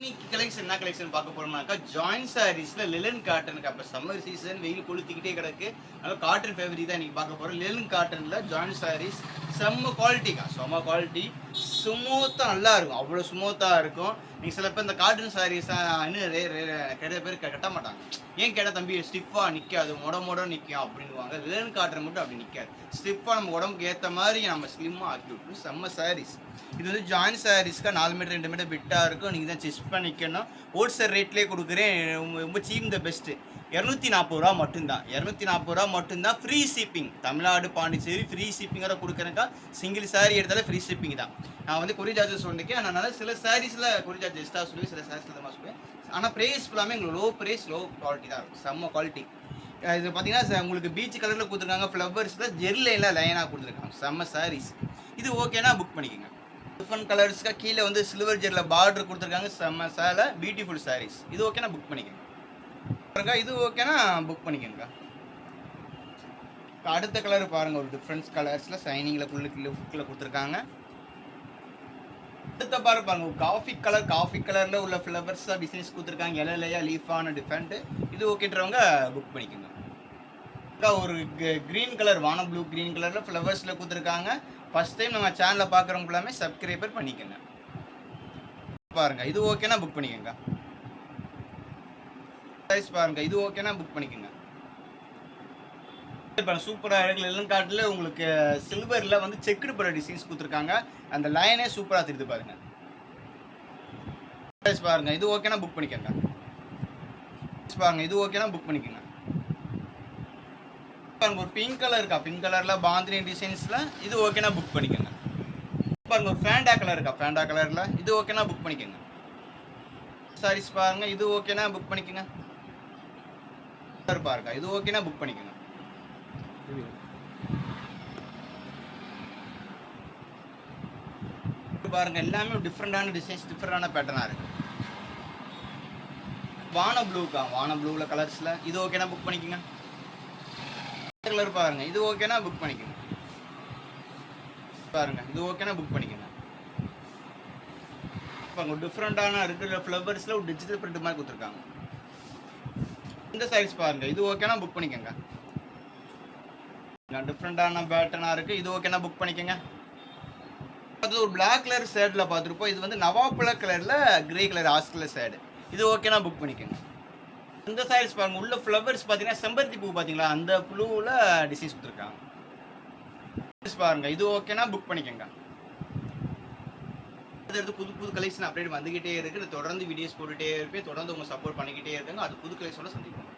இன்னைக்கு கலெக்ஷன் என்ன கலெக்ஷன் பார்க்க போறோம்னாக்கா ஜாயின் சாரீஸ்ல லிலன் காட்டனுக்கு அப்ப சம்மர் சீசன் வெயில் கொளுத்திக்கிட்டே கிடக்கு. அதனால காட்டன் ஃபேப்ரிக் தான் இன்னைக்கு பார்க்க போறோம். லிலன் காட்டன்ல ஜாயின் சாரீஸ் செம்ம குவாலிட்டிக்கா, செம்ம குவாலிட்டி, ஸ்மூத்தா நல்லா இருக்கும். அவ்வளோ ஸ்மூத்தா இருக்கும். நீங்க சில பேர் இந்த காட்டன் சாரீஸ் இன்னும் நிறைய பேர் கட்ட மாட்டாங்க. ஏன் கேட்டா தம்பி ஸ்டிஃபா நிக்காது, மொட நிக்கும் அப்படின்னுவாங்க. லிலன் காட்டன் மட்டும் அப்படி நிக்காது. ஸ்டிஃபா நம்ம உடம்புக்கு ஏற்ற மாதிரி நம்ம ஸ்லிம்மா ஆக்கி விட்டுரும். செம்ம சாரீஸ். இது வந்து ஜாயின் சாரீஸ்க்கு 4 மீட்டர் 2 மீட்டர் பிட்டா இருக்கும். நீங்க தான் செஸ் பண்ணிக்கணும். ஹோல்சேல் ரேட்லேயே கொடுக்குறேன். ரொம்ப சீப் த பெஸ்ட்டு. 240 ரூபா மட்டும்தான். 240 ரூபா மட்டும்தான். Free shipping. Tamil Nadu Pondicherry free ஷிப்பிங்கோட கொடுக்குறேங்க்கா. சிங்கிள் சாரீ எடுத்தாலே ஃப்ரீ ஷிப்பிங் தான். நான் வந்து கொரியர் சார்ஜஸ் சொல்லியிருக்கேன். அதனால சில சாரீஸில் கொரியர் சார்ஜ் எக்ஸ்ட்ரா சொல்லுவேன், சில சாரீஸில் தான் சொல்லுவேன். ஆனால் ப்ரைஸ் ஃபுல்லாமே எங்களுக்கு லோ ப்ரைஸ், லோ குவாலிட்டி தான் இருக்கும். செம்ம குவாலிட்டி. இது பார்த்தீங்கன்னா உங்களுக்கு பீச் கலரில் கொடுத்துருக்காங்க. ஃப்ளவர்ஸில் ஜெர்லையில் லைனாக கொடுத்துருக்காங்க. செம்ம சாரீஸ். இது ஓகேனா புக் பண்ணிக்கோங்க. டிஃப்ரெண்ட் கலர்ஸ்க்கு கீழே வந்து சில்வர் ஜெரில் பார்டர் கொடுத்துருக்காங்க. செம்ம சேலை, பியூட்டிஃபுல் சாரீஸ். இது ஓகேனா புக் பண்ணிக்கோங்க. இது ஓகேனா புக் பண்ணிக்கோங்க. அடுத்த கலர் பாருங்கள், ஒரு டிஃப்ரெண்ட் கலர்ஸில் சைனிங்கில் ஃபுல்லுக்குள்ள கொடுத்துருக்காங்க. அடுத்த பாருங்க, காஃபி கலரில் உள்ள ஃப்ளவர்ஸாக டிசைன்ஸ் கொடுத்துருக்காங்க. இலையா லீஃபான டிஃப்ரெண்ட்டு. இது ஓகேன்றவங்க புக் பண்ணிக்கோங்க. ஒரு க்ரீன் கலர், வானம் ப்ளூ க்ரீன் கலரில் ஃப்ளவர்ஸில் கொடுத்துருக்காங்க. ஃபர்ஸ்ட் டைம் நம்ம சேனலில் பார்க்குறவங்க எல்லாமே சப்ஸ்கிரைபர் பண்ணிக்கோங்க. பாருங்க, இது ஓகேனா புக் பண்ணிக்கோங்க. சைஸ் பாருங்க, இது ஓகேனா புக் பண்ணிக்கோங்க. சூப்பராக இருக்கு. லிலன் காட்டில் உங்களுக்கு சில்வரில் வந்து செக்குடு போகிற டிசைன்ஸ் கொடுத்துருக்காங்க. அந்த லைனே சூப்பராக தெரியுது பாருங்க. சைஸ் பாருங்க, இது ஓகேனா புக் பண்ணிக்கோங்க. பாருங்க, இது ஓகேனா புக் பண்ணிக்கோங்க. பாருங்க, ஒரு பிங்க் கலர் இருக்கா, பிங்க் கலரில் பாந்தினி டிசைன்ஸில். இது ஓகேனா புக் பண்ணிக்கோங்க. பாருங்க, ஒரு ஃபேண்டா கலர் இருக்கா, ஃபேண்டா கலரில். இது ஓகேனா புக் பண்ணிக்கோங்க. சாரீஸ் பாருங்க, இது ஓகேனா புக் பண்ணிக்கோங்க. பாருங்க, இது ஓகேனா புக் பண்ணிக்கோங்க. பாருங்க, எல்லாமே டிஃப்ரெண்டான டிசைன்ஸ், டிஃப்ரெண்டான பேட்டர்னா இருக்கு. வான ப்ளூக்கா, வான ப்ளூவில் கலர்ஸில். இது ஓகேனா புக் பண்ணிக்கோங்க. கலர் பாருங்க, இது ஓகேனா புக் பண்ணிக்கோங்க. பாருங்க, இது ஓகேனா புக் பண்ணிக்கோங்க. பாருங்க, டிஃப்ரெண்டான இருக்கிற ஃப்ளவர்ஸில் ஒரு டிஜிட்டல் பிரிண்ட் மாதிரி கொடுத்துருக்காங்க. இந்த சைஸ் பாருங்க, இது ஓகேனா புக் பண்ணிக்கோங்க. டிஃப்ரெண்டான பேட்டர்னா இருக்கு. இது ஓகேனா புக் பண்ணிக்கோங்க. அது ஒரு பிளாக் கலர் ஷேடில் பார்த்துருப்போம். இது வந்து நவாப்பழ கலரில் grey colour ash colour shade. இது ஓகேனா புக் பண்ணிக்கோங்க. இந்த சைஸ் பாருங்க, உள்ள ஃப்ளவர்ஸ் பார்த்தீங்கன்னா செம்பருத்தி பூ பார்த்தீங்களா, அந்த ப்ளூவில் டிசைன்ஸ் கொடுத்துருக்காங்க. பாருங்க, இது ஓகேனா புக் பண்ணிக்கோங்க. புது கலெக்ஷன் அப்டேட் வந்துகிட்டே இருக்கு. தொடர்ந்து வீடியோஸ் போட்டுட்டே இருப்பேன். தொடர்ந்து உங்க சப்போர்ட் பண்ணிக்கிட்டே இருக்காங்க. அது புது கலெக்ஷனோட சந்திப்போம்.